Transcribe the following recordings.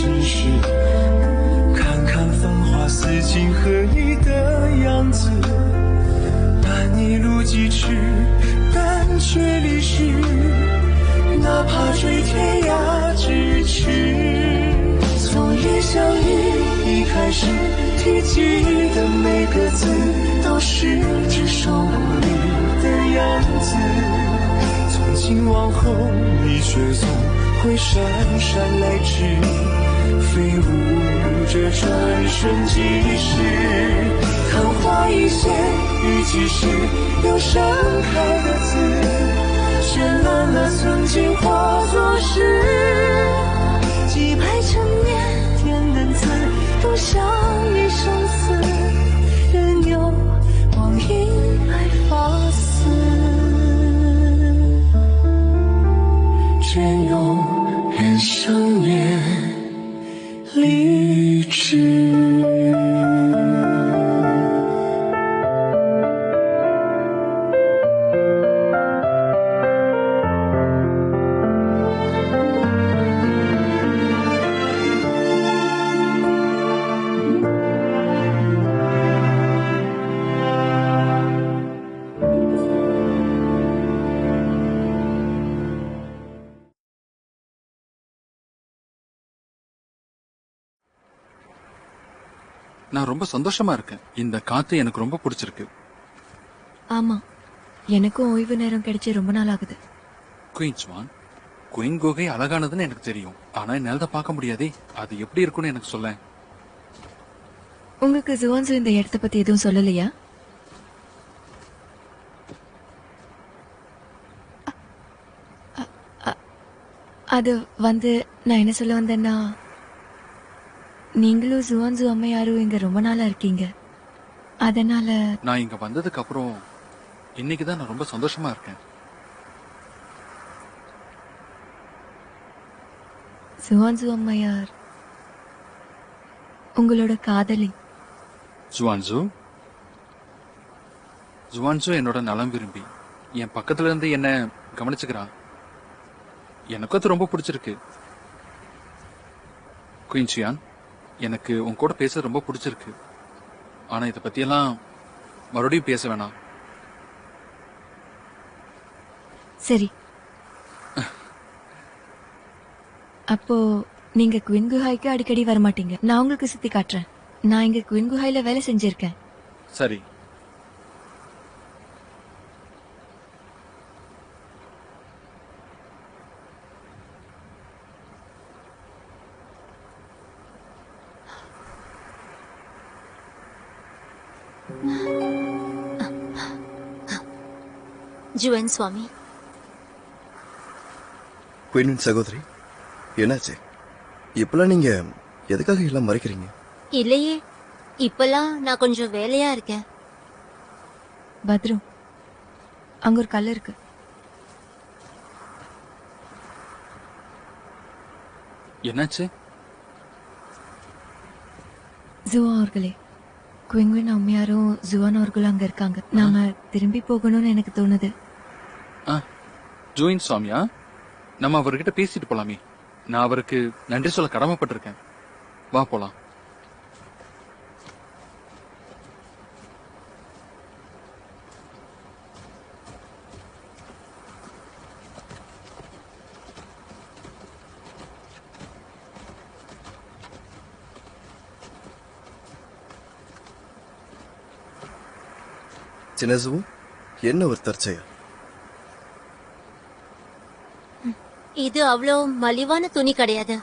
只是看看繁华似锦和你的样子，伴你路几尺，但却离世，哪怕追天涯咫尺。从一相遇一开始提及的每个字，都是只手不离的样子。从今往后，你却总会姗姗来迟，飞舞着转瞬即逝。昙花一现，雨季时又盛开的字，绚烂了曾经化作诗。几百成年天灯字，都像一生死，任由光阴来发丝，隽永远生灭离枝。நான் ரொம்ப சந்தோஷமா இருக்கேன். இந்த காத்து எனக்கு ரொம்ப பிடிச்சிருக்கு. ஆமா, எனக்கும் ஓய்வு நேரம் கிடைச்சி ரொம்ப நாள் ஆகுது. குயின் ஸ்வான், குயின் குகை அழகானதுன்னு எனக்கு தெரியும். ஆனா என்னால தான் பார்க்க முடியாதே. அது எப்படி இருக்குன்னு எனக்கு சொல்ல. உங்களுக்கு ஜுவான்சு இந்த இடத்த பத்தி எதுவும் சொல்லலையா? அது வந்து நான் என்ன சொல்ல வந்தேன்னா, நீங்களும் ஜுவான்சு அம்மையாரும் இங்க ரொம்ப நாளா இருக்கீங்க. அதனால நான் இங்க வந்ததுக்கு அப்புறம் இன்னைக்குதான் நான் ரொம்ப சந்தோஷமா இருக்கேன். ஜுவான்சு அம்மையார் உங்களோட காதலி. ஜுவான்சு ஜுவான்சு என்னோட நலம் விரும்பி என் பக்கத்துல இருந்து என்ன கவனிச்சுக்கிறான். எனக்கும் அது ரொம்ப பிடிச்சிருக்கு. குயின் சியான், எனக்கு உன் கூட பேச ரொம்ப பிடிச்சிருக்கு. ஆனா இதை பத்தியெல்லாம் மறுபடியும் பேச வேணாம். சரி, அப்போ நீங்க குயின் குஹாய்க்கு அடிக்கடி வரமாட்டீங்க. நான் உங்களுக்கு சுத்தி காட்டுறேன். நான் இங்க குயின் குஹாயில வேலை செஞ்சிருக்கேன். சரி. ஜுவன் சுவாமி. குயினின் சகோதரி, என்னாச்சு? இப்பெல்லாம் நீங்க எதுக்காக எல்லாம் மறைக்கிறீங்க? இல்லையே, இப்பெல்லாம் நான் கொஞ்சம் வேலையா இருக்கேன். பத்ரு, அங்க ஒரு கல் இருக்கு. என்னாச்சு? ஜுவா அவர்களே, குயின்வின் அம்மையாரும் ஜுவான் அவர்களும் அங்க இருக்காங்க. நாம திரும்பி போகணும்னு எனக்கு தோணுது. ஜூயின் சுவாமியா, நம்ம அவர்கிட்ட பேசிட்டு போலாமே. நான் அவருக்கு நன்றி சொல்ல கடமைப்பட்டிருக்கேன். வா போலாம். சின்னசுவும் என்ன ஒரு தற்செயல். இது அவ்வளோ மலிவான துணி கிடையாது.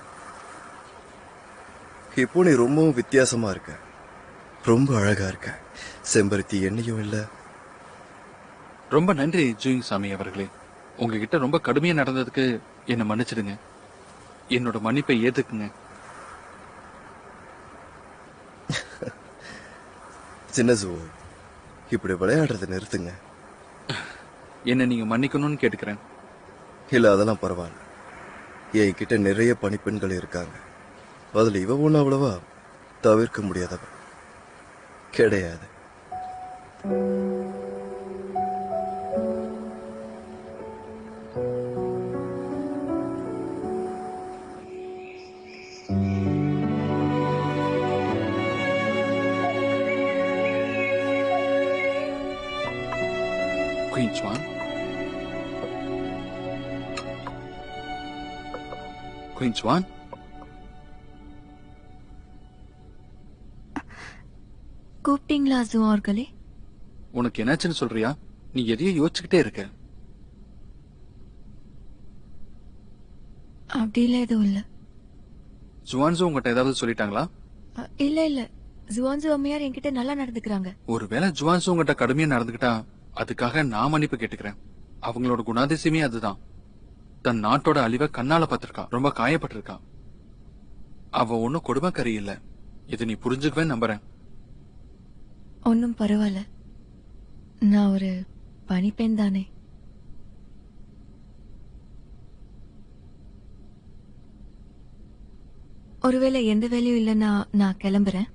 இப்போ நீ ரொம்பவும் வித்தியாசமா இருக்க. ரொம்ப அழகா இருக்க. செம்பருத்தி எண்ணெயும் இல்ல. ரொம்ப நன்றி ஜூயிங் சாமி அவர்களே. உங்ககிட்ட ரொம்ப கடுமையா நடந்ததுக்கு என்ன மன்னிச்சிடுங்க. என்னோட மன்னிப்பை ஏத்துக்குங்க. சின்னசுவோ, இப்படி விளையாடுறத நிறுத்துங்க. என்ன நீங்க மன்னிக்கணும்னு கேட்டுக்கிறேன். இல்ல, அதெல்லாம் பரவாயில்ல. என்கிட்ட நிறைய பணிப்பெண்கள் இருக்காங்க. அதுல இவ ஒண்ணு அவ்வளவா தவிர்க்க முடியாதவ கிடையாது. குயின் ஸ்வான், குயின் ஸ்வான், கூப்பிட்டீங்களா ஜுவான் அவர்களே? உனக்கு என்னாச்சுன்னு சொல்றியா? நீ எதையோ யோசிச்சுக்கிட்டே இருக்க. அப்படிலாம் எதுவும் இல்ல. ஜுவான்சு உங்ககிட்ட ஏதாவது சொல்லிட்டாங்களா? இல்ல இல்ல, ஜுவான்சு அம்மையார் என்கிட்ட நல்லா நடந்துக்கிறாங்க. ஒருவேளை ஜுவான்சு உங்ககிட்ட கடுமையா நடந்துக்கிட்டா அதுக்காக நான் மன்னிப்பு கேட்டுக்கிறேன். அவங்களோட குணாதிசயமே அதுதான். தன் நாட்டோட அழிவை கண்ணால பார்த்திருக்கா, ரொம்ப காயப்பட்டிருக்கா. அவ ஒன்னும் கொடுமைக்கறி இல்ல. இதை நீ புரிஞ்சுக்கவே நம்புறேன். ஒன்னும் பரவாயில்ல, நான் ஒரு பணிப்பெண் தானே. ஒருவேளை எந்த வேலையும் இல்லைன்னா நான் கிளம்புறேன்.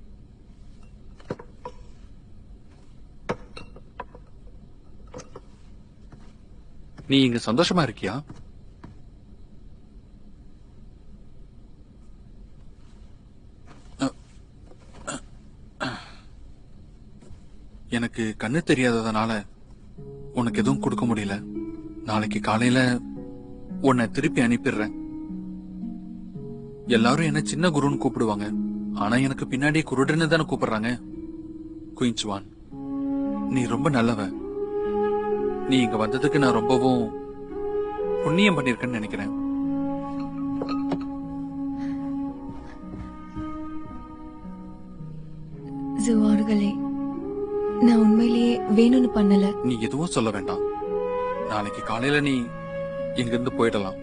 நீ இங்க சந்தோஷமா இருக்கியா? எனக்கு கண்ணு தெரியாததுனால உனக்கு எதுவும் கொடுக்க முடியல. நாளைக்கு காலையில உன்னை திருப்பி அனுப்பிடுறேன். எல்லாரும் என்ன சின்ன குருன்னு கூப்பிடுவாங்க, ஆனா எனக்கு பின்னாடி குருடன்னு தானே கூப்பிடுறாங்க. குயின் ஸ்வான், நீ ரொம்ப நல்லவ. நீ இங்க வந்ததுக்கு நான் ரொம்பவும் புண்ணியம் பண்ணிருக்கேன்னு நினைக்கிறேன். ஜுவார்களே, நான் உண்மையிலேயே வேணும்னு பண்ணல. நீ எதுவும் சொல்ல வேண்டாம். நாளைக்கு காலையில நீ இங்கிருந்து போயிடலாம்.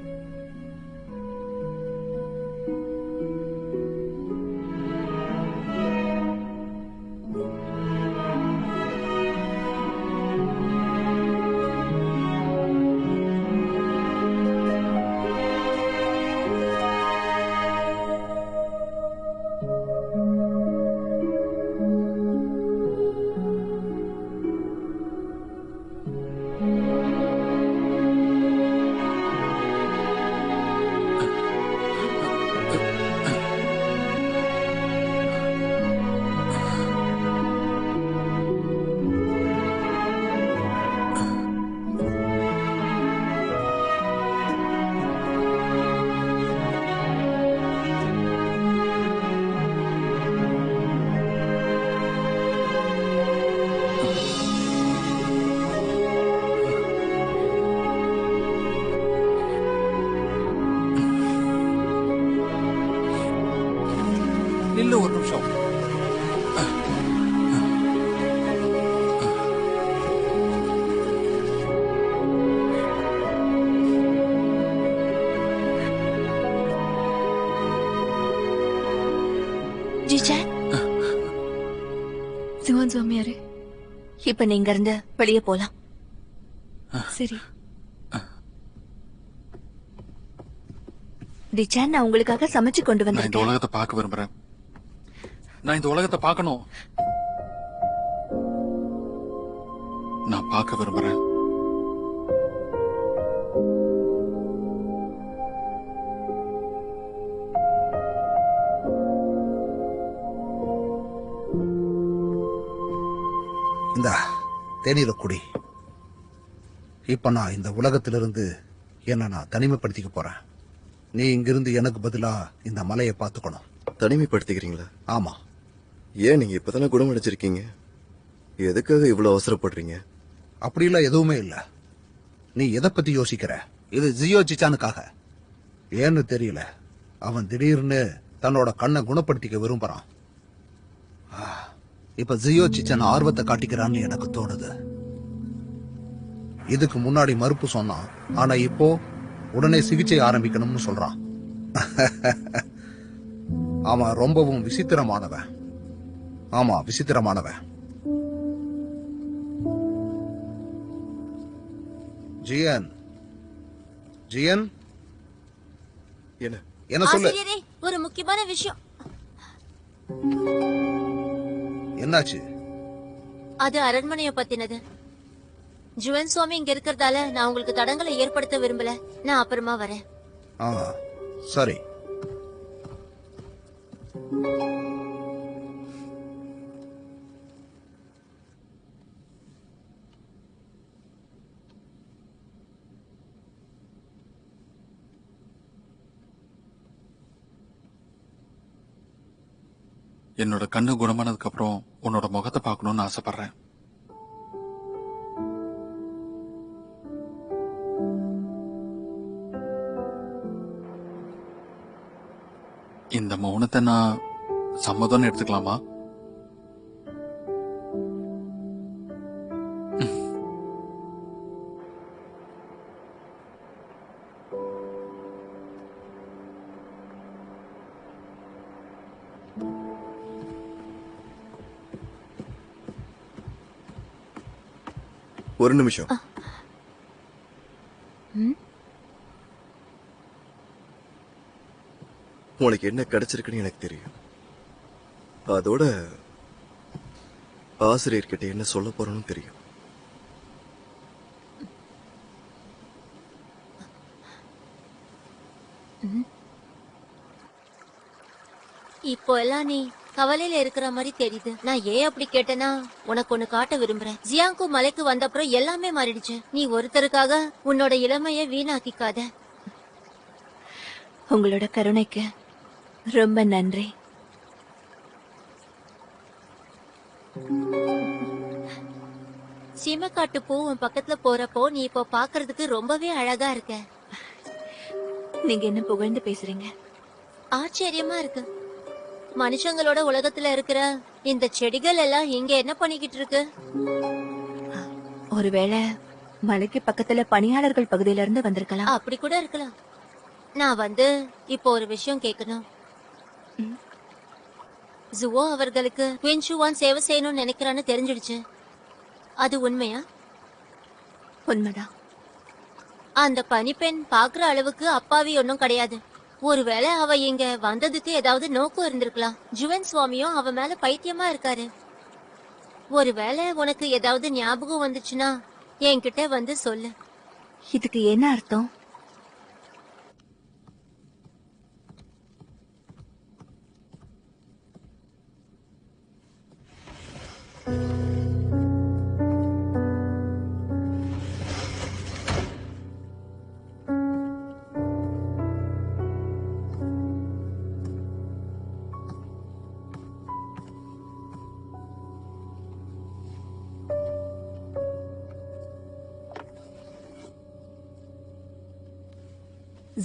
நில்லு ஒரு நிமிஷம். ஜுவான் சுவாமியாரே, இப்ப நீங்க இருந்து வெளியே போலாம். சரி. டிச்சான், நான் உங்களுக்காக சமைச்சு கொண்டு நான் இந்த வந்திருக்கேன். உலகத்தை பார்க்க விரும்புறேன். நான் இந்த உலகத்தை பார்க்கணும். நான் பார்க்க விரும்புறேன். இந்த தேநீரை குடி. இப்ப நான் இந்த உலகத்திலிருந்து என்ன நான் தனிமைப்படுத்திக்க போறேன். நீ இங்கிருந்து எனக்கு பதிலா இந்த மலையை பார்த்துக்கணும். தனிமைப்படுத்திக்கிறீங்களா? ஆமா. ஏன் நீங்க இப்பதானே குணமடைச்சிருக்கீங்க? எதுக்காக இவ்வளவு அவசரப்படுறீங்க? அப்படிலாம் எதுவுமே இல்ல. நீ எதை பத்தி யோசிக்கிற? இது ஜியோ சிச்சானுக்காக. ஏன்னு தெரியல, அவன் திடீர்னு தன்னோட கண்ணை குணப்படுத்திக்க விரும்புறான். இப்ப ஜியோ சிச்சான் ஆர்வத்தை காட்டிக்கிறான்னு எனக்கு தோணுது. இதுக்கு முன்னாடி மறுப்பு சொன்னான், ஆனா இப்போ உடனே சிகிச்சை ஆரம்பிக்கணும்னு சொல்றான். அவன் ரொம்பவும் விசித்திரமானவன். ஆமா, விசித்திரமானவன். ஜியன், ஜியன், என்ன என்ன சொல்லு. ஆசிரியரே, ஒரு முக்கியமான விஷயம். என்னாச்சு? அது அரண்மனைய பத்தினது. ஜுவன் சுவாமி இங்க இருக்கிறதால நான் உங்களுக்கு தடங்களை ஏற்படுத்த விரும்பல. நான் அப்புறமா வரேன். சரி. என்னோட கண்ணு குணமானதுக்கு அப்புறம் உன்னோட முகத்தை பார்க்கணும்னு ஆசைப்படுறேன். இந்த மௌனத்தை நான் சம்மதம்னு எடுத்துக்கலாமா? ஒரு நிமிஷம். உனக்கு என்ன கிடைச்சிருக்குன்னு எனக்கு தெரியும். அதோட ஆசிரியர்கிட்ட என்ன சொல்ல போறேன்னு தெரியும். இப்போ எல்லாம் நீ கவலையில இருக்கிற மாதிரி தெரியுது. நான் ஏன் அப்படி கேட்டேன்னா உனக்கு ஒண்ணு காட்ட விரும்புறேன். ஜியாங்கு மலைக்கு வந்தப்புறம் எல்லாமே மாறிடுச்சு. நீ ஒருத்தருக்காக உன்னோட இளமைய வீணாக்கிக்காத. உங்களோட கருணைக்கு ரொம்ப நன்றி. சீமக்காட்டு பூ உன் பக்கத்துல போறப்போ நீ இப்போ பாக்குறதுக்கு ரொம்பவே அழகா இருக்க. நீங்க என்ன புகழ்ந்து பேசுறீங்க? ஆச்சரியமா இருக்கு. மனுஷங்களோட உலகத்துல இருக்கிற இந்த செடிகள் எல்லாம் இங்க என்ன பண்ணிக்கிட்டு இருக்கு? ஒருவேளை மலைக்கு பக்கத்துல பணியாளர்கள் பகுதியில இருந்து வந்திருக்கலாம். அப்படி கூட இருக்கலாம். நான் வந்து இப்போ ஒரு விஷயம் கேட்கணும். ஜுவோ அவர்களுக்கு குயின் ஷுவான் சேவை செய்யணும்னு நினைக்கிறான்னு தெரிஞ்சிடுச்சு. அது உண்மையா? உண்மைதான். அந்த பனிப்பெண் பாக்குற அளவுக்கு அப்பாவி ஒன்னும் கிடையாது. ஒருவேளை அவ இங்க வந்ததுக்கு ஏதாவது நோக்கம் இருந்திருக்கலாம். ஜுவன் சுவாமியும் அவ மேல பைத்தியமா இருக்காரு. ஒருவேளை உனக்கு ஏதாவது ஞாபகம் வந்துச்சுன்னா என்கிட்ட வந்து சொல்லு. இதுக்கு என்ன அர்த்தம்?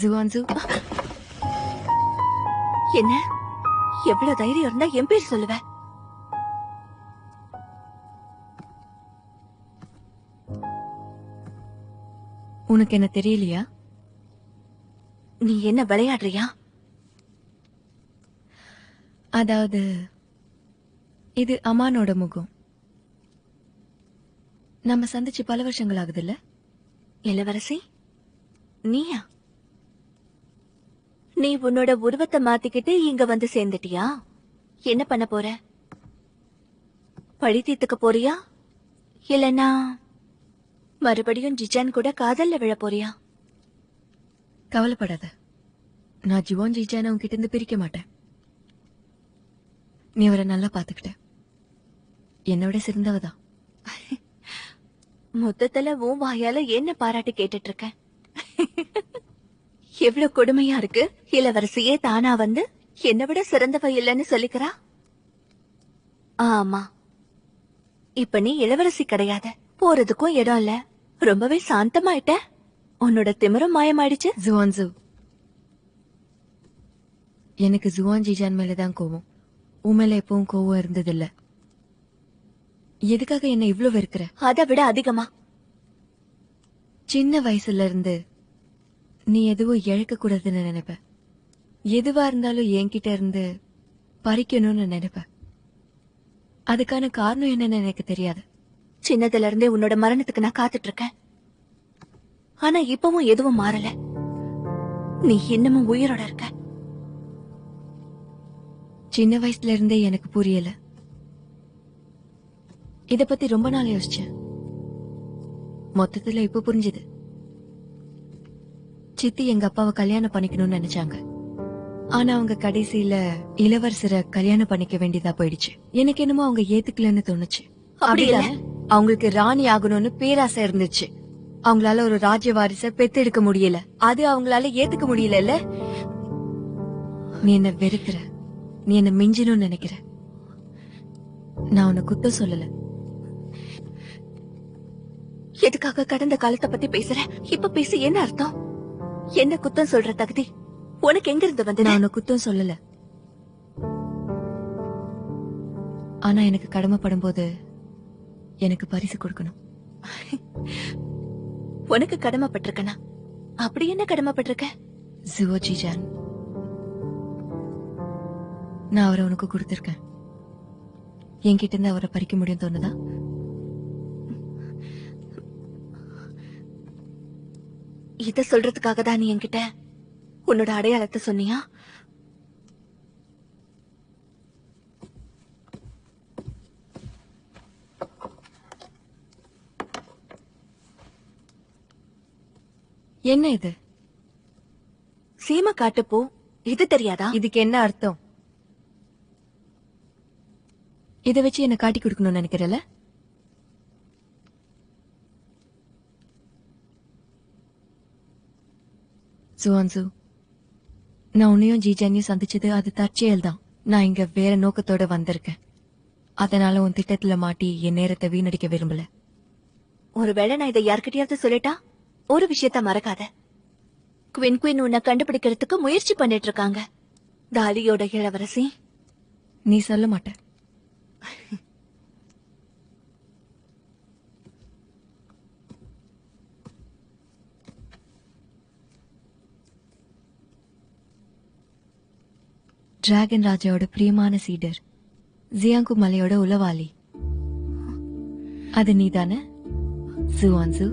ஜுவான்சு, என்ன எவ்வளவு தைரியம் இருந்தா என் பேர் சொல்லுவ? உனக்கு என்ன தெரியலையா? நீ என்ன விளையாடுறியா? அதாவது இது அமானோட முகம். நம்ம சந்திச்சு பல வருஷங்கள் ஆகுதுல்ல? இளவரசி, நீயா? நீ உன்னோட உருவத்தை மாத்திக்கிட்டு இங்க வந்து சேர்ந்துட்டியா? என்ன பண்ண போற? பழி தீர்த்துக்க போறியா? இல்லனா மறுபடியும் ஜிஜான் கூட காதல்ல விழ போறியா? கவலைப்படாத, நான் ஜுவான் ஜிஜான உன்கிட்ட இருந்து பிரிக்க மாட்டேன். நீ அவரை நல்லா பாத்துக்கிட்ட. என்னோட சிறந்தவதான். மொத்தத்துல உன் வாயால என்ன பாராட்டு கேட்டுட்டு இருக்க? எவ்வளவு கொடுமையா இருக்கு. இளவரசியே தானா வந்து என்னை விட சிறந்தவ இல்லைன்னு சொல்லிக்கிறா. ஆமா, இப்ப நீ இளவரசி கிடையாது. போறதுக்கும் இடம் இல்ல. ரொம்பவே சாந்தமாயிட்ட. உன்னோட திமிரம் மாயமாயிடுச்சு. ஜுவான்சு, எனக்கு ஜுவான் ஜிஜான் மேலதான் கோவம். உன் மேல எப்பவும் கோவம் இருந்ததில்ல. எதுக்காக என்ன இவ்ளோ வெறுக்கிற? அதை விட அதிகமா. சின்ன வயசுல இருந்து நீ எதுவும் இழக்க கூடாதுன்னு நினைப்ப. எதுவா இருந்தாலும் என்கிட்ட இருந்து பறிக்கணும்னு நினைப்ப. அதுக்கான காரணம் என்னன்னு எனக்கு தெரியாது. சின்னதுல இருந்தே உன்னோட மரணத்துக்கு நான் காத்துட்டு இருக்கேன். ஆனா இப்பவும் எதுவும் மாறல. நீ இன்னமும் உயிரோட இருக்க. சின்ன வயசுல இருந்தே எனக்கு புரியல. இத பத்தி ரொம்ப நாள் யோசிச்சேன். மொத்தத்துல இப்ப புரிஞ்சுது. சித்தி எங்க அப்பாவை கல்யாணம் பண்ணிக்கணும்னு நினைச்சாங்க. ஆனா அவங்க கடைசியில இளவரசரை கல்யாணம் பண்ணிக்க வேண்டியதா போயிடுச்சு. எனக்கு என்னமோ அவங்க ஏத்துக்கலன்னு தோணுச்சு. அப்படிதானே? அவங்களுக்கு ராணி ஆகணும்னு பேராசை இருந்துச்சு. அவங்களால ஒரு ராஜ்ய வாரிச பெத்தெடுக்க முடியல. அது அவங்களால ஏத்துக்க முடியல. நீ என்ன வெறுக்கிற, நீ என்ன மிஞ்சணும்னு நினைக்கிற. நான் உன்னை குத்தம் சொல்லல. எதுக்காக கடந்த காலத்தை பத்தி பேசுற? இப்ப பேசி என்ன அர்த்தம்? என்ன குத்தம் சொல்ற தகுதி உனக்கு எங்க இருந்து வந்து? நான் உன்னை குத்தம் சொல்லல. ஆனா எனக்கு கடமைப்படும் போது எனக்கு பரிசு கொடுக்கணும். உனக்கு கடமைப்பட்டிருக்கனா? அப்படி என்ன கடமைப்பட்டிருக்க? ஜுவோஜி ஜான், நான் அவரை உனக்கு கொடுத்திருக்கேன். என்கிட்ட இருந்து அவரை பறிக்க முடியும் தோணுதா? இத சொல்றதுக்காக தான் நீ என்கிட்ட உன்னோட அடையாளத்தை சொன்னியா? என்ன இது? சீமை காட்டுப்போ. இது தெரியாதா? இதுக்கு என்ன அர்த்தம்? இத வச்சு என்ன காட்டி கொடுக்கணும்னு நினைக்கிறல? சுவான்சு, நான் உன்னையும் ஜிஜானியும் சந்திச்சது அது தற்செயல் தான். நான் இங்க வேற நோக்கத்தோட வந்திருக்கேன். அதனால உன் திட்டத்துல மாட்டி என் நேரத்தை வீணடிக்க விரும்பல. ஒருவேளை நான் இதை யார்கிட்டயாவது சொல்லிட்டா? ஒரு விஷயத்த மறக்காத. குவின் உன்னை கண்டுபிடிக்கிறதுக்கு முயற்சி பண்ணிட்டு இருக்காங்க. தாலியோட இளவரசி. நீ சொல்ல மாட்ட. டிராகன் ராஜாவோட பிரியமான சீடர், ஜியாங்கு மலையோட உளவாளி. அது நீதானே சுவான்சு?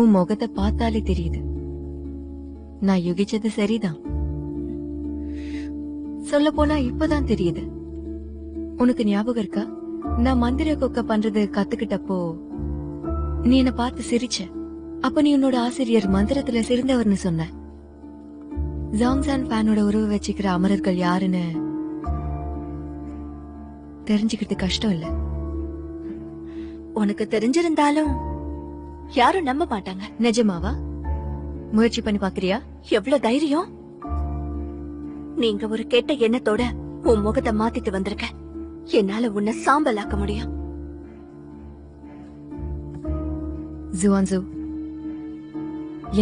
உன் முகத்தை பார்த்தாலே தெரியுது. நான் யுகிச்சது சரிதான். சொல்ல போனா இப்பதான் தெரியுது. உனக்கு ஞாபகம் இருக்கா, நான் மந்திர கொக்க பண்றது கத்துக்கிட்டப்போ நீ என்ன பார்த்து சிரிச்ச. அப்ப நீ உன்னோட ஆசிரியர் மந்திரத்துல சிறந்தவர்னு சொன்ன. ஜாங்சான் ஃபேனோட உறவு வச்சுக்கிற அமரர்கள் யாருன்னு தெரிஞ்சுக்கிறது கஷ்டம் இல்ல. உனக்கு தெரிஞ்சிருந்தாலும் யாரும் நம்ப மாட்டாங்க. நிஜமாவா? முயற்சி பண்ணி பாக்குறியா? எவ்வளவு தைரியம்! நீங்க ஒரு கெட்ட எண்ணத்தோட உன் முகத்தை மாத்திட்டு வந்திருக்க. என்னால உன்னை சாம்பலாக்க முடியும். ஜுவான்சு,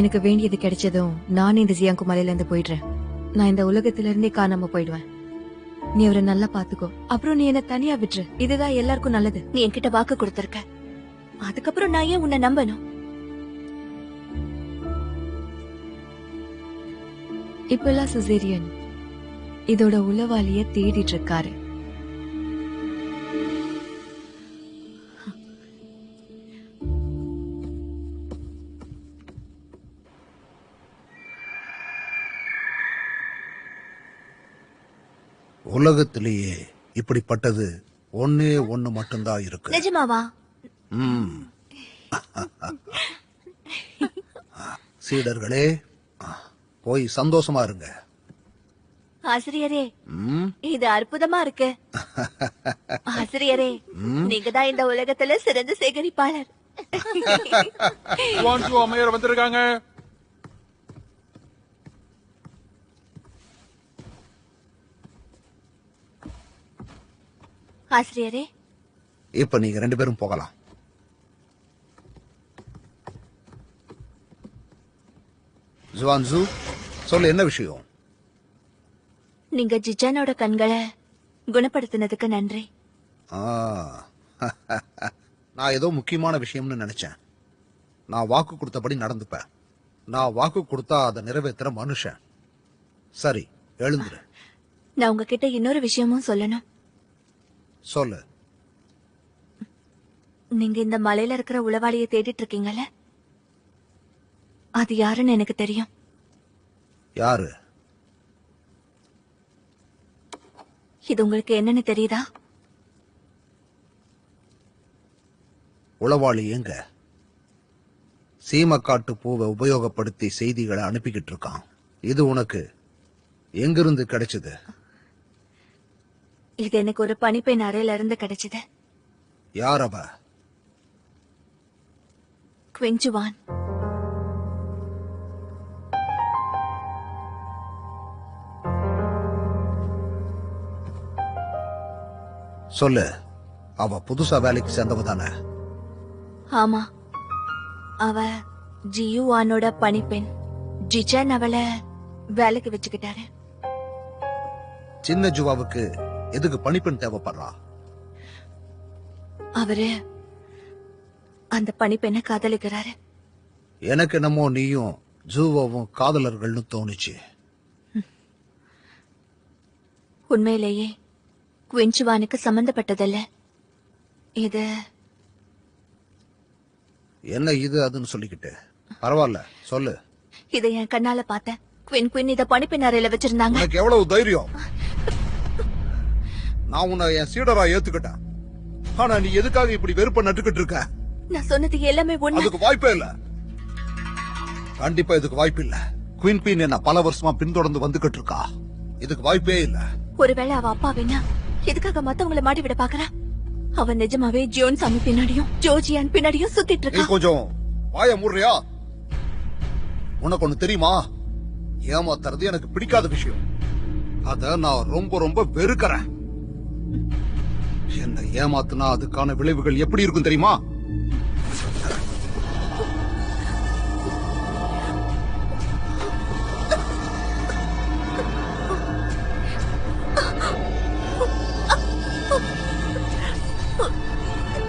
எனக்கு வேண்டியது கிடைச்சதும் நானே இந்த ஜியாங்கு மலையில இருந்து போயிடுறேன். நான் இந்த உலகத்துல இருந்தே காணாம போயிடுவேன். நீ அவரை நல்லா பாத்துக்கோ. அப்புறம் நீ என்ன தனியா விட்டுரு. இதுதான் எல்லாருக்கும் நல்லது. நீ என்கிட்ட வாக்கு கொடுத்திருக்க. அதுக்கப்புறம் நான் ஏன் உன்னை நம்பணும்? இப்பெல்லாம் சிசேரியன் இதோட உளவாளிய தேடிட்டு இருக்காரு. உலகத்திலேயே இப்படிப்பட்டது ஒன்னே ஒண்ணு மட்டும்தான் இருக்கு. நிஜமாவா? சீடர்களே, போய் சந்தோஷமா இருங்க. ஆசிரியரே, இது அற்புதமா இருக்கு. ஆசிரியரே, நீங்க தான் இந்த உலகத்துல சிறந்த சேகரிப்பாளர். அம்மையார் வந்திருக்காங்க. ஆசிரியரே, இப்ப நீங்க 2 பேரும் போகலாம். ஜுவான்சு, சொல்லு, என்ன விஷயம்? நீங்க ஜிஜானோட கண்களை குணப்படுத்தினதுக்கு நன்றி. நான் ஏதோ முக்கியமான விஷயம்னு நினைச்சேன். நான் வாக்கு கொடுத்தபடி நடந்துப்பேன். நான் வாக்கு கொடுத்தா அதை நிறைவேற்றுற மனுஷன். சரி, எழுந்துரு. நான் உங்ககிட்ட இன்னொரு விஷயமும் சொல்லணும். சொல்லு. நீங்க இந்த மலையில இருக்கிற உளவாளியை தேடிட்டு இருக்கீங்கல்ல, அது யாருன்னு எனக்கு தெரியும். யாரு? இது உங்களுக்கு என்னன்னு தெரியுதா? உளவாளி எங்க? சீமக்காட்டு பூவை உபயோகப்படுத்தி செய்திகளை அனுப்பிக்கிட்டு இருக்கான். இது உனக்கு எங்கிருந்து கிடைச்சது? இது எனக்கு ஒரு பனிப்பெண் அறையில இருந்து கிடைச்சது. யார் அவ? குவின்சுவான். சொல்லு, அவ புதுசா வேலைக்கு சேர்ந்தவ தானே? ஆமா, அவ ஜியுவானோட பணிப்பெண். ஜிச்சன் அவளை வேலைக்கு வச்சுக்கிட்டாரு. சின்ன ஜுவாவுக்கு எதுக்கு பணிப்பெண் தேவைப்படுறா? அவரு அந்த பணிப்பெண்ணை காதலிக்கிறாரு. எனக்கு என்னமோ நீயும் ஜூவாவும் காதலர்கள்னு தோணுச்சு. உண்மையிலேயே குவின்சுவானுக்கு சம்பந்தப்பட்டதல்ல இது. என்ன இது அதுன்னு சொல்லிக்கிட்டு பரவாயில்ல, சொல்லு. இதை என் கண்ணால பார்த்தேன். குவின் இத பணிப்பெண் அறையில வச்சிருந்தாங்க. எனக்கு எவ்வளவு தைரியம்! நான் உன்னை என் சீடரா ஏத்துக்கிட்டேன். ஆனா நீ எதுக்காக இப்படி வெறுப்ப நட்டுக்கிட்டு இருக்க? நான் சொன்னது எல்லாமே உண்மை. அதுக்கு வாய்ப்பே இல்ல. கண்டிப்பா இதுக்கு வாய்ப்பு இல்ல. குயின் என்ன பல வருஷமா பின்தொடர்ந்து வந்துகிட்டு இருக்கா. இதுக்கு வாய்ப்பே இல்ல. ஒருவேளை அவ அப்பா வேணா எதுக்காக மத்தவங்களை மாட்டி விட பாக்குறா? அவ நிஜமாவே ஜோன் சாமி பின்னாடியும் ஜோஜியான் பின்னாடியும் சுத்திட்டு நீ இருக்கா. கொஞ்சம் வாய மூடுறியா? உனக்கு ஒண்ணு தெரியுமா? ஏமாத்துறது எனக்கு பிடிக்காத விஷயம். அத நான் ரொம்ப ரொம்ப வெறுக்கிறேன். என்ன ஏமாத்துனா அதுக்கான விளைவுகள் எப்படி இருக்கும் தெரியுமா?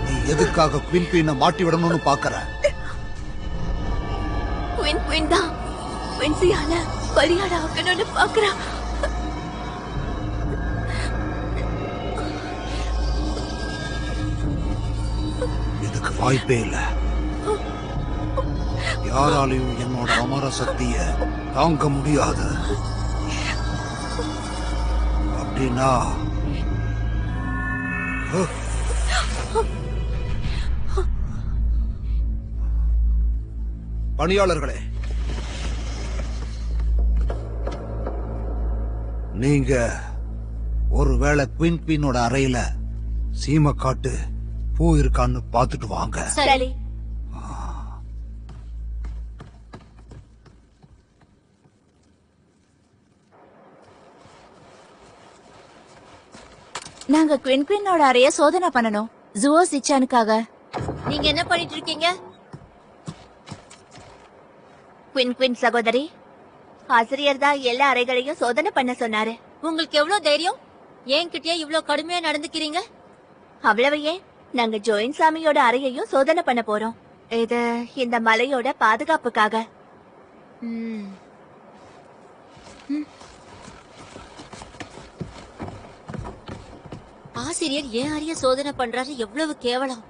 நீ எதுக்காக குயின் மாட்டி விடணும்னு பாக்குற? குயின் தான் குயின்சியால பலியாட ஆக்கணும்னு பாக்குறா. இதுக்கு வாய்ப்பே இல்ல. யாராலையும் என்னோட அமர சக்திய தாங்க முடியாது. அப்படின்னா பணியாளர்களே, நீங்க ஒருவேளை குயினோட அறையில சீமக்காட்டு பூ இருக்கான்னு பாத்துட்டு வாங்க. சரி. நாங்க குயினோட அறைய சோதனை பண்ணணும். ஜுவோ சிச்சானுக்காக. நீங்க என்ன பண்ணிட்டு இருக்கீங்க? குயின் சகோதரி, ஆசிரியர் தான் எல்லா அறைகளையும் சோதனை பண்ண சொன்னாரு. உங்களுக்கு எவ்வளவு தைரியம்? என்கிட்டயே இவ்வளவு கடுமையா நடந்துக்கிறீங்க? அவ்வளவு ஏன், நாங்க ஜோயின் சாமியோட அறையையும் சோதனை பண்ண போறோம். இது இந்த மலையோட பாதுகாப்புக்காக. ம். ஆசிரியர் ஏன் அறைய சோதனை பண்றாரு? எவ்வளவு கேவலம்!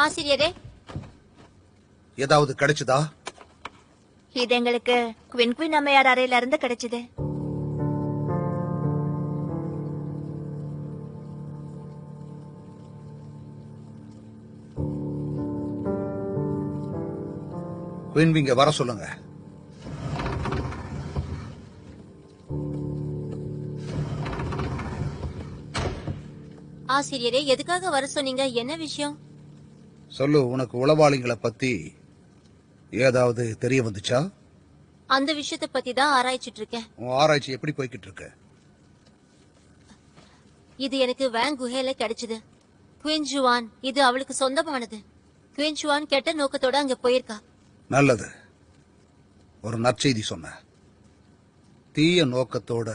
ஆசிரியரே, ஏதாவது கிடைச்சதா? இது எங்களுக்கு குயின் அம்மையார் அறையில இருந்து கிடைச்சது. குயின் இங்க வர சொல்லுங்க. ஆசிரியரே, எதுக்காக வர சொன்னீங்க? என்ன விஷயம்? சொல்லு, உனக்கு உளவாளிகளை பத்தி ஏதாவது தெரிய வந்துச்சா? அந்த விஷயத்தை பத்தி தான் ஆராய்ச்சிட்டு இருக்கேன். உன் ஆராய்ச்சி எப்படி போய்கிட்டு இருக்கு? இது எனக்கு வேங் குஹேல கிடைச்சது. குயின் ஜுவான் இது அவளுக்கு சொந்தமானது. குயின் ஜுவான் கெட்ட நோக்கத்தோட அங்க போயிருக்கா. நல்லது, ஒரு நற்செய்தி சொன்ன. தீய நோக்கத்தோட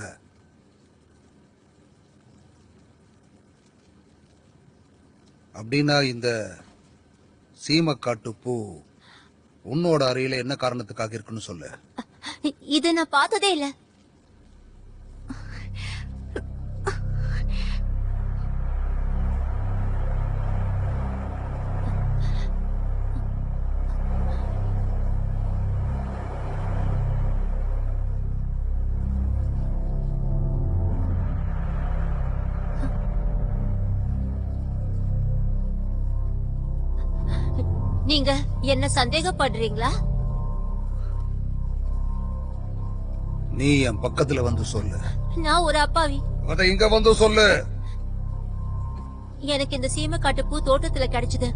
அப்படின்னா இந்த சீமக்காட்டு பூ உன்னோட அறையில என்ன காரணத்துக்காக இருக்குன்னு சொல்லு. இது நான் பார்த்ததே இல்ல. நீங்க என்ன சந்தேகப்படுறீங்களா? நீ என் பக்கத்துல வந்து சொல்லு. நான் ஒரு அப்பாவி. அதை இங்க வந்து சொல்லு. எனக்கு இந்த சீமைக்காட்டு பூ தோட்டத்துல கிடைச்சது.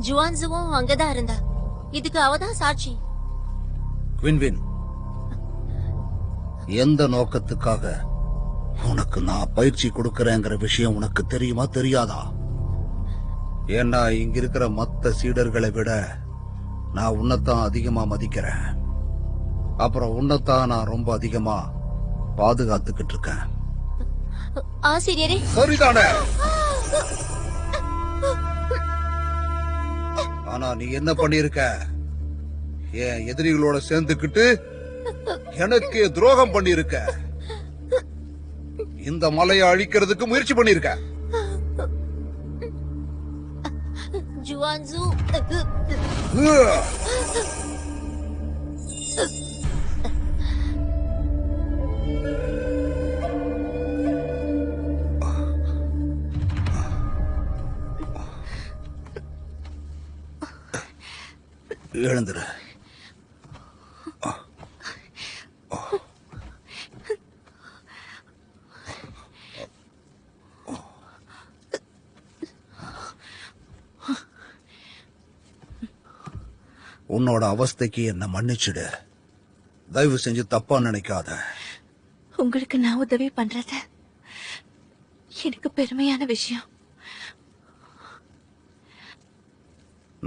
ஜுவான்ஸுவும் அங்கதான் இருந்தா. இதுக்கு அவதான் சாட்சி. வின்வின், எந்த நோக்கத்துக்காக உனக்கு நான் பயிற்சி கொடுக்கறேங்கிற விஷயம் உனக்கு தெரியுமா தெரியாதா? ஏன்னா இங்க இருக்கிற மத்த சீடர்களை விட நான் உன்னைத்தான் அதிகமா மதிக்கிறேன். அப்புறம் உன்னைத்தான் நான் ரொம்ப அதிகமா பாதுகாத்துக்கிட்டு இருக்கேன். ஆசிரியரே, சரிதானே? ஆனா நீ என்ன பண்ணிருக்க? என் எதிரிகளோட சேர்ந்துக்கிட்டு எனக்கு துரோகம் பண்ணிருக்க. இந்த மலையை அழிக்கிறதுக்கு முயற்சி பண்ணிருக்க. ஜுவான்ஸு எழுந்துரு. உன்னோட அவஸ்தைக்கு என்ன மன்னிச்சிடு. தயவு செஞ்சு தப்பா நினைக்காத. உங்களுக்கு நான் உதவி பண்றது எனக்கு பெருமையான விஷயம்.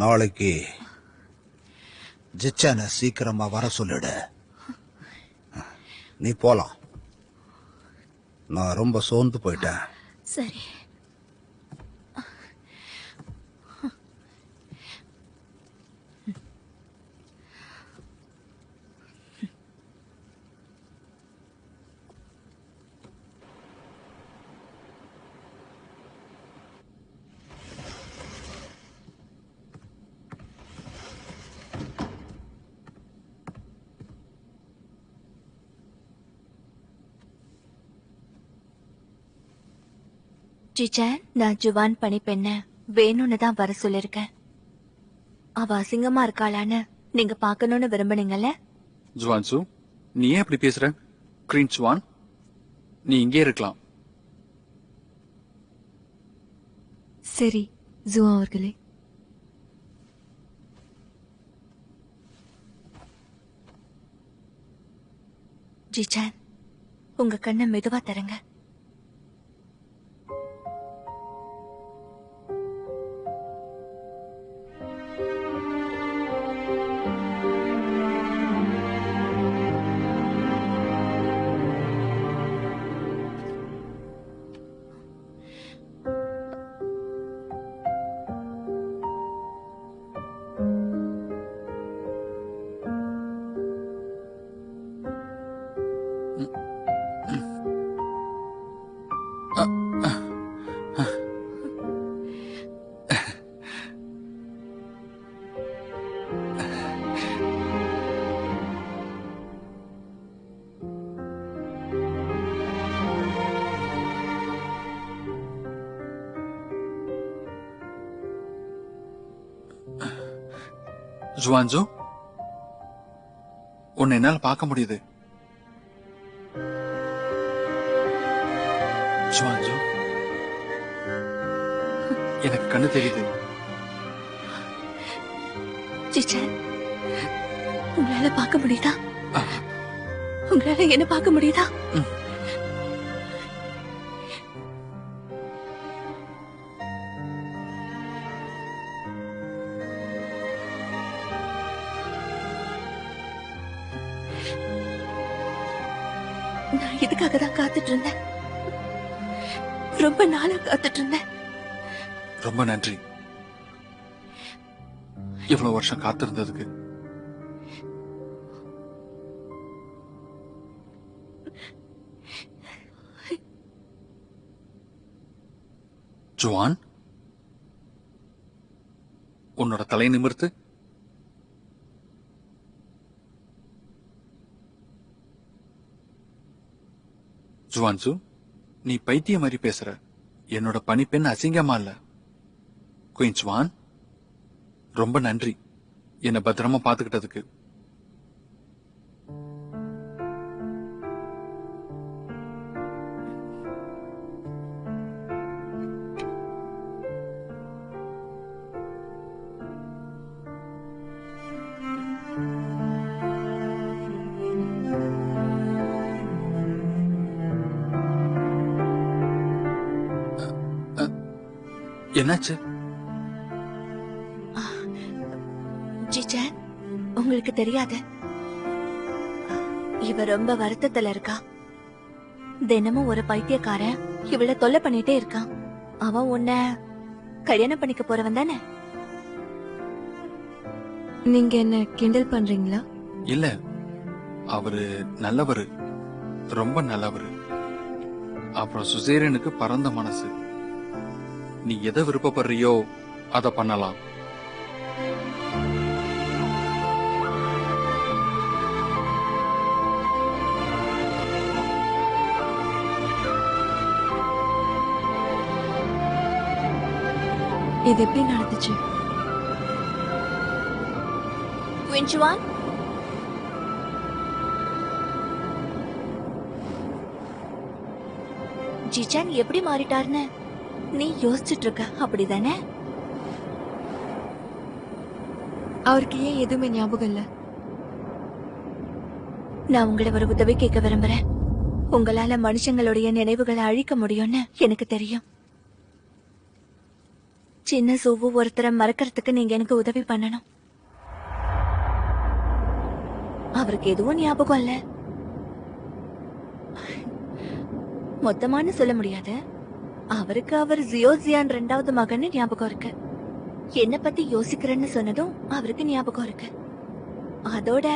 நாளைக்கு ஜிச்சான சீக்கிரமா வர சொல்லிடு. நீ போலாம். நான் ரொம்ப சோர்ந்து போயிட்டேன். சரி. ஜிஜான், நான் ஜுவான் பணிப்பெண்ண வேணும்னு தான் வர சொல்லிருக்கேன். அவ அசிங்கமா இருக்காளான்னு நீங்க பாக்கணும்னு விரும்புனீங்கல்ல? ஜுவான்சு, நீ ஏன் இப்படி பேசுற? கிரீன் ஜுவான், நீ இங்கே இருக்கலாம். சரி ஜுவான் அவர்களே. ஜிஜான், உங்க கண்ணை மெதுவா தரங்க. ஜுவான்சு, உன்னை என்னால பார்க்க முடியுது. ஜுவான்சு, எனக்கு கண்ணு தெரியுது. ஜிஜான், உங்களால பார்க்க முடியுதா? உங்களால என்ன பார்க்க முடியுதா? நான் இதுக்காக தான் காத்துட்டு இருந்தேன். ரொம்ப நாளா காத்துட்டு இருந்தேன். ரொம்ப நன்றி, இவ்வளவு வருஷம் காத்திருந்ததுக்கு. ஜுவான், உன்னோட தலை நிமிர்த்து. ஜுவான்சு, நீ பைத்திய மாதிரி பேசுற. என்னோட பணிப்பெண் அசிங்கமா இல்ல. குயின் ஜுவான், ரொம்ப நன்றி என்ன பத்திரமா பாத்துக்கிட்டதுக்கு. என்னாச்சு? ஜிஜன், உங்களுக்கு தெரியாது, இவ ரொம்ப வருத்தத்துல இருக்கா. தினமும் ஒரு பைத்தியக்காரன் இவள தொல்லை பண்ணிட்டே இருக்கான். அவன் உன்னை கல்யாணம் பண்ணிக்க போறவன் தானே? நீங்க என்ன கிண்டல் பண்றீங்களா? இல்ல, அவரு நல்லவரு, ரொம்ப நல்லவரு. அப்புறம் சுசேரனுக்கு பரந்த மனசு. நீ எதை விருப்பப்படுறியோ அத பண்ணலாம். இது எப்படி நடந்துச்சு? குயின்சுவான், ஜிஜான் எப்படி மாறிட்டாருன்னு நீ யோசிச்சுட்டு இருக்க, அப்படிதானே? அவருக்கு ஏன் எதுவுமே ஞாபகம் இல்ல? நான் உங்களை ஒரு உதவி கேட்க விரும்புறேன். உங்களால மனுஷங்களுடைய நினைவுகளை அழிக்க முடியும்னு எனக்கு தெரியும். சின்ன சோவு ஒருத்தரை மறக்கறதுக்கு நீங்க எனக்கு உதவி பண்ணணும். அவருக்கு எதுவும் ஞாபகம் இல்ல, மொத்தமானு சொல்ல முடியாது. அவருக்கு அவர் ஜியோசியான் 2வது மகன்னு ஞாபகம் இருக்கு. என்ன பத்தி யோசிக்கிறேன்னு சொன்னதும் அவருக்கு ஞாபகம் இருக்கு. அதோட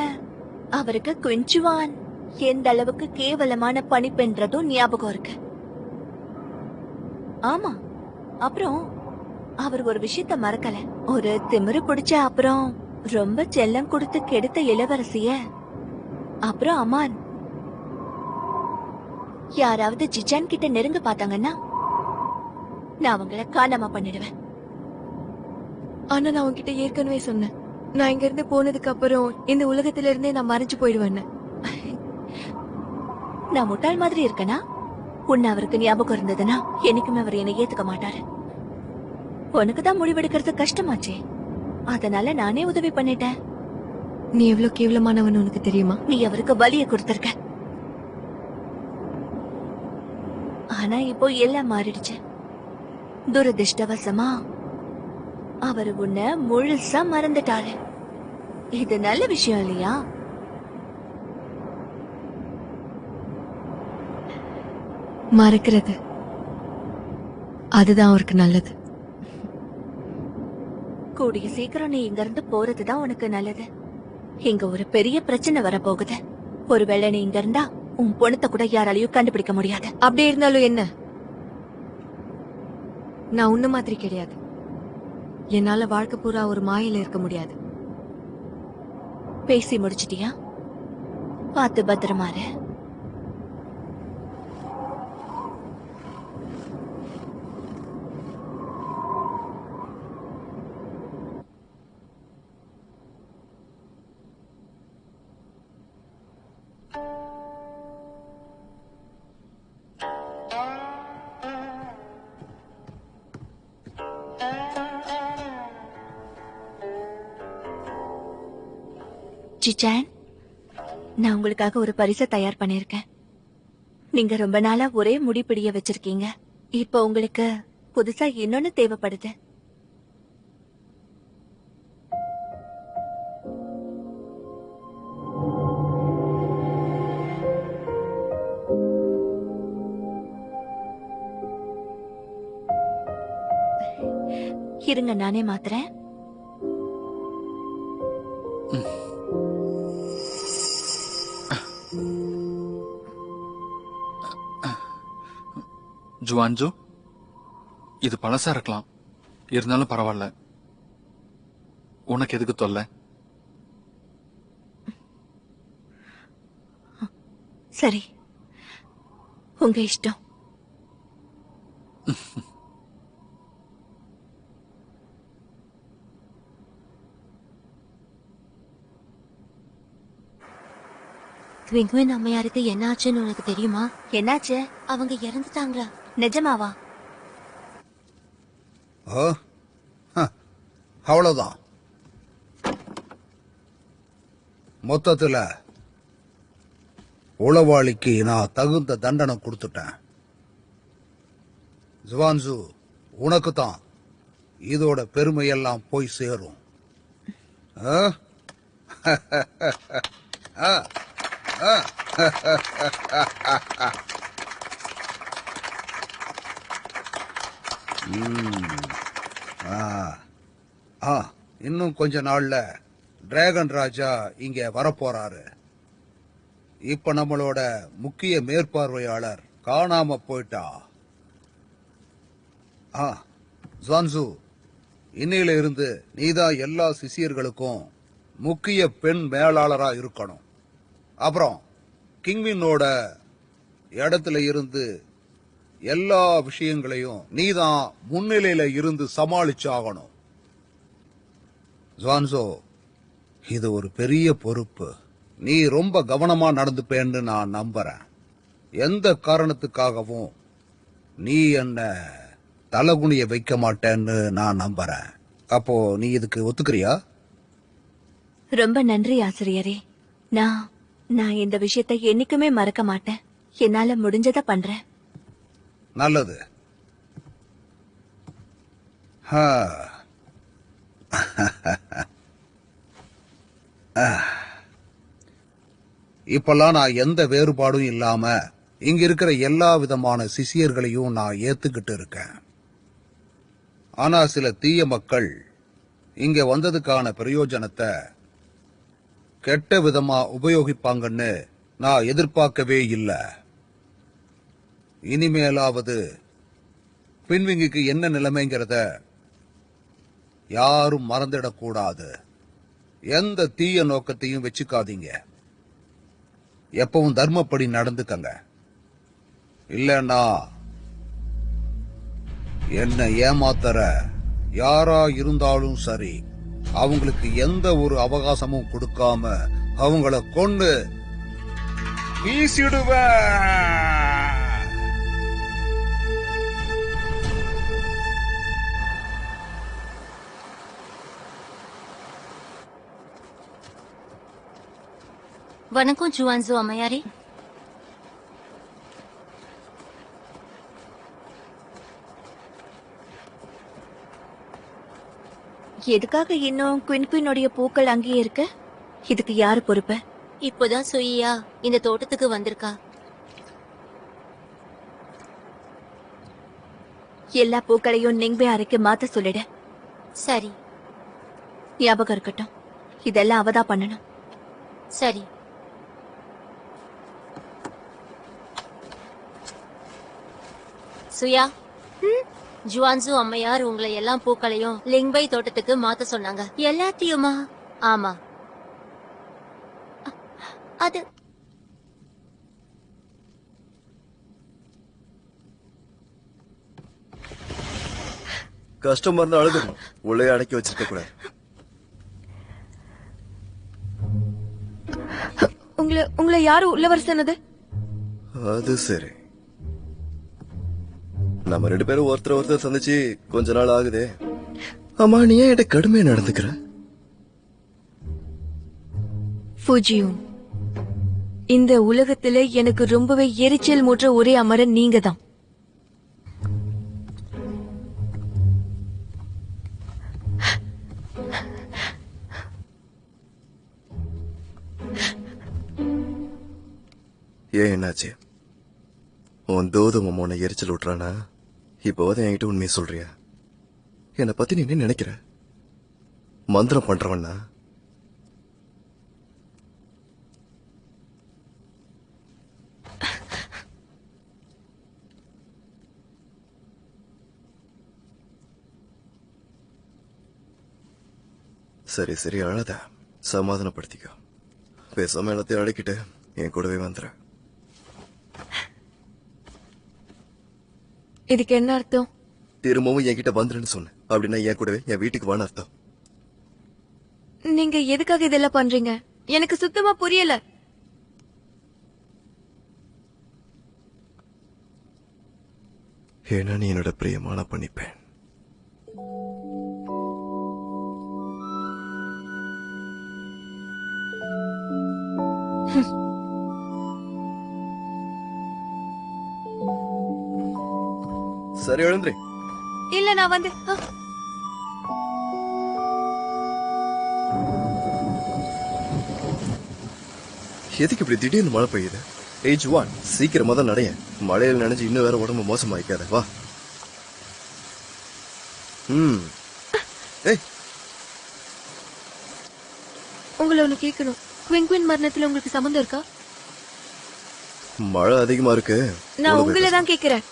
அவருக்கு குயின்சுவான் எந்த அளவுக்கு கேவலமான பணிப்பென்றதும் ஞாபகம் இருக்கு. ஆமா, அப்புறம் அவர் ஒரு விஷயத்த மறக்கல. ஒரு திமிரு பிடிச்ச அப்புறம் ரொம்ப செல்லம் கொடுத்து கெடுத்த இளவரசிய, அப்புறம் அமான். யாராவது ஜிஜான் கிட்ட நெருங்க பார்த்தாங்கன்னா நான் அவங்கள காணாம பண்ணிடுவேன். ஆனா நான் உன்கிட்ட ஏற்கனவே சொன்னேன், நான் இங்க இருந்து போனதுக்கு அப்புறம் இந்த உலகத்துல இருந்தே நான் மறைஞ்சு போயிடுவேன்னு. நான் முட்டாள் மாதிரி இருக்கனா? உன்னை அவருக்கு ஞாபகம் இருந்ததுன்னா என்னைக்குமே அவர் என்னை ஏத்துக்க மாட்டாரு. உனக்குதான் முடிவெடுக்கிறது கஷ்டமாச்சே, அதனால நானே உதவி பண்ணிட்டேன். நீ எவ்வளவு கேவலமானவன் உனக்கு தெரியுமா? நீ அவருக்கு பலிய கொடுத்திருக்க. ஆனா இப்போ எல்லாம் மாறிடுச்சு. துரதிருஷ்டவசமா அவரு உன்னை முழுசா மறந்துட்டாரு. இது நல்ல விஷயம் இல்லையா? மறக்கிறது அதுதான் அவருக்கு நல்லது. கூடிய சீக்கிரம் நீ இங்க இருந்து போறதுதான் உனக்கு நல்லது. இங்க ஒரு பெரிய பிரச்சனை வரப்போகுது. ஒருவேளை நீ இங்க இருந்தா உன் பொண்ணத்தை கூட யாராலையும் கண்டுபிடிக்க முடியாது. அப்படியே இருந்தாலும் என்ன, நான் உன்ன மாதிரி கிடையாது. என்னால வாழ்க்கை பூரா ஒரு மாயில இருக்க முடியாது. பேசி முடிச்சிட்டியா? பார்த்து பத்திரமா இரு. ஜிஜான், நான் உங்களுக்காக ஒரு பரிசை தயார் பண்ணிருக்கேன். நீங்க ரொம்ப நாளா ஒரே முடி பிடிய வச்சிருக்கீங்க. இப்ப உங்களுக்கு புதுசா இன்னொன்னு தேவைப்படுது. இருங்க, நானே மாத்துறேன். ஜுவான்ஜு, இது பழசா இருக்கலாம், இருந்தாலும் பரவாயில்ல. உனக்கு எதுக்கு தொல்லை? சரி, உங்க இஷ்டம். ட்விங்க்வின் அம்மையாருக்கு என்ன ஆச்சுன்னு உனக்கு தெரியுமா? என்னாச்சு? அவங்க இறந்துட்டாங்களா? நிஜமாவா? அவ்வளவுதான். மொத்தத்துல உளவாளிக்கு நான் தகுந்த தண்டனை கொடுத்துட்டேன். ஜுவான்சு, உனக்கு தான் இதோட பெருமையெல்லாம் போய் சேரும். ஆ? ஆ, ஆ. ஆ, ஆ, இன்னும் கொஞ்ச நாள்ல டிராகன் ராஜா இங்க வரப்போறாரு. இப்ப நம்மளோட முக்கிய மேற்பார்வையாளர் காணாம போயிட்டா. ஜான்சு, இன்னையில இருந்து நீதான் எல்லா சிஷியர்களுக்கும் முக்கிய பெண் மேலாளரா இருக்கணும். அப்புறம் கிங்வினோட இடத்துல இருந்து எல்லா விஷயங்களையும் நீதான் முன்னிலையில இருந்து சமாளிச்சாகணும். ஜான்சோ, இது ஒரு பெரிய பொறுப்பு. நீ ரொம்ப கவனமா நடந்துப்பேன்னு நான் நம்புறேன். எந்த காரணத்துக்காகவும் நீ என்ன தலகுனிய வைக்க மாட்டேன்னு நான் நம்புறேன். அப்போ நீ இதுக்கு ஒத்துக்கிறியா? ரொம்ப நன்றி ஆசிரியரே. நான் இந்த விஷயத்தை என்னைக்குமே மறக்க மாட்டேன். என்னால முடிஞ்சதை பண்றேன். நல்லது. ஆ. இப்பெல்லாம் நான் எந்த வேறுபாடும் இல்லாம இங்க இருக்கிற எல்லா விதமான சிஷியர்களையும் நான் ஏத்துக்கிட்டு இருக்கேன். ஆனா சில தீய மக்கள் இங்க வந்ததுக்கான பிரயோஜனத்தை கெட்ட விதமா உபயோகிப்பாங்கன்னு நான் எதிர்பார்க்கவே இல்லை. இனிமேலாவது பின்விங்கிக்கு என்ன நிலைமைங்கிறத யாரும் மறந்துடக்கூடாது. எந்த தீய நோக்கத்தையும் வச்சுக்காதீங்க. எப்பவும் தர்மப்படி நடந்துக்கங்க. இல்லன்னா என்ன ஏமாத்தற யாரா இருந்தாலும் சரி, அவங்களுக்கு எந்த ஒரு அவகாசமும் கொடுக்காம அவங்கள கொண்டு வீசிடுவேன். வணக்கம் ஜுவான்சு அம்மையாரே. எதுக்காக இன்னும் குயின்குயினுடைய பூக்கள் அங்கேயே இருக்கு? இதுக்கு யாரு பொறுப்பு? இப்போதான் சுயியா இந்த தோட்டத்துக்கு வந்திருக்கா. எல்லா பூக்களையும் நிங்பே அறைக்கு மாத்த சொல்லிடு. சரி ஞாபகம் இருக்கட்டும், இதெல்லாம் அவதான் பண்ணணும். சரி. சுயா, ஜுவான்சு அம்மையார் உங்களை எல்லா பூக்களையும் லிங்பை தோட்டத்துக்கு மாத்த சொன்னாங்க. எல்லாத்தையுமா? ஆமா. அது கஷ்டமா இருந்தா அழுதுடும், உள்ளே அடக்கி வச்சிருக்க கூடாது. உங்களை யாரு உள்ள வர சொன்னது? அது சரி, நம்ம 2 பேரும் ஒருத்தர் சந்திச்சு கொஞ்ச நாள் ஆகுதே. ஆமா, நீ ஏன் என்கிட்ட கடுமையா நடந்துக்கிற? ஃபுஜியூன், இந்த உலகத்திலே எனக்கு ரொம்பவே எரிச்சல் மூற்ற ஒரே அமரன் நீங்க தான். ஏன், என்னாச்சு? உன் தோதும் உன்னை எரிச்சல் விட்டுறானா? இப்போதான் என்கிட்ட உண்மையை சொல்றியா? என்னை பத்தி நீ என்ன நினைக்கிற? மந்திரம் பண்றவன்னா? சரி சரி, அழாத, சமாதானப்படுத்திக்கோ. பேசாம எல்லாத்தையும் அடக்கிட்டு என் கூடவே வந்துற. இதுக்கு என்ன அர்த்தம்? திரும்பவும் என்கிட்ட வந்துருன்னு சொன்ன அப்படின்னா என் கூடவே என் வீட்டுக்கு வான்னு அர்த்தம். நீங்க எதுக்காக இதெல்லாம் பண்றீங்க? எனக்கு சுத்தமா புரியல. ஏன்னா நீ என்னோட பிரியமான பண்ணிப்பேன். சரி, எழுந்திரி. இல்ல, நான் வந்து எதுக்கு இப்படி திடீர்னு மழை பெய்யுது? ஏஜ் 1 சீக்கிரமா தான் நடைய. மழையில் நினைஞ்சு இன்னும் வேற உடம்பு மோசமாயிக்காத. வா. ஏய், உங்களை ஒண்ணு கேட்கணும். குவின் மரணத்துல உங்களுக்கு சம்மந்தம் இருக்கா? மழை அதிகமா இருக்கு. நான் உங்களை தான் கேக்குறேன்.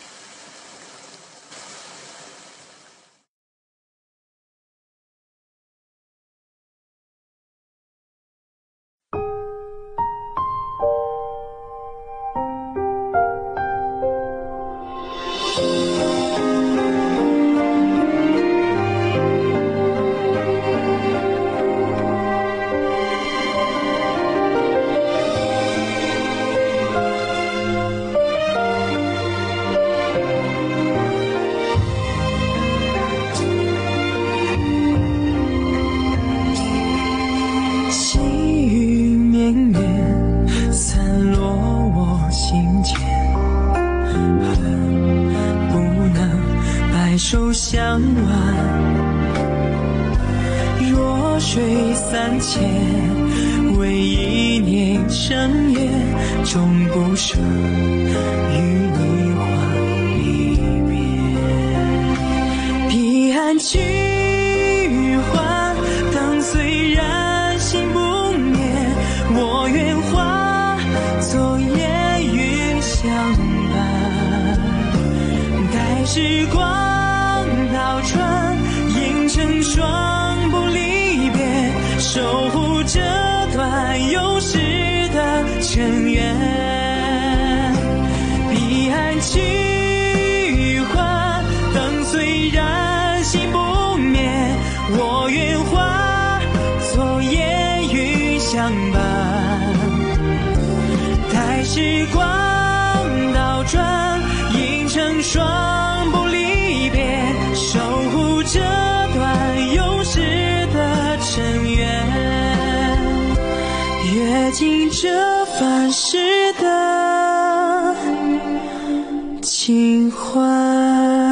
手相挽，弱水三千，为一念生厌，终不舍与你话离别。彼岸菊花，灯虽然心不灭，我愿化作烟云相伴，待时光倒转，映成双不离别，守护这段有时的尘缘。彼岸菊花，灯虽然心不灭，我愿化作烟云相伴，待时光倒转，映成双不离别，守护这段有时的尘缘，阅尽这凡世的情怀。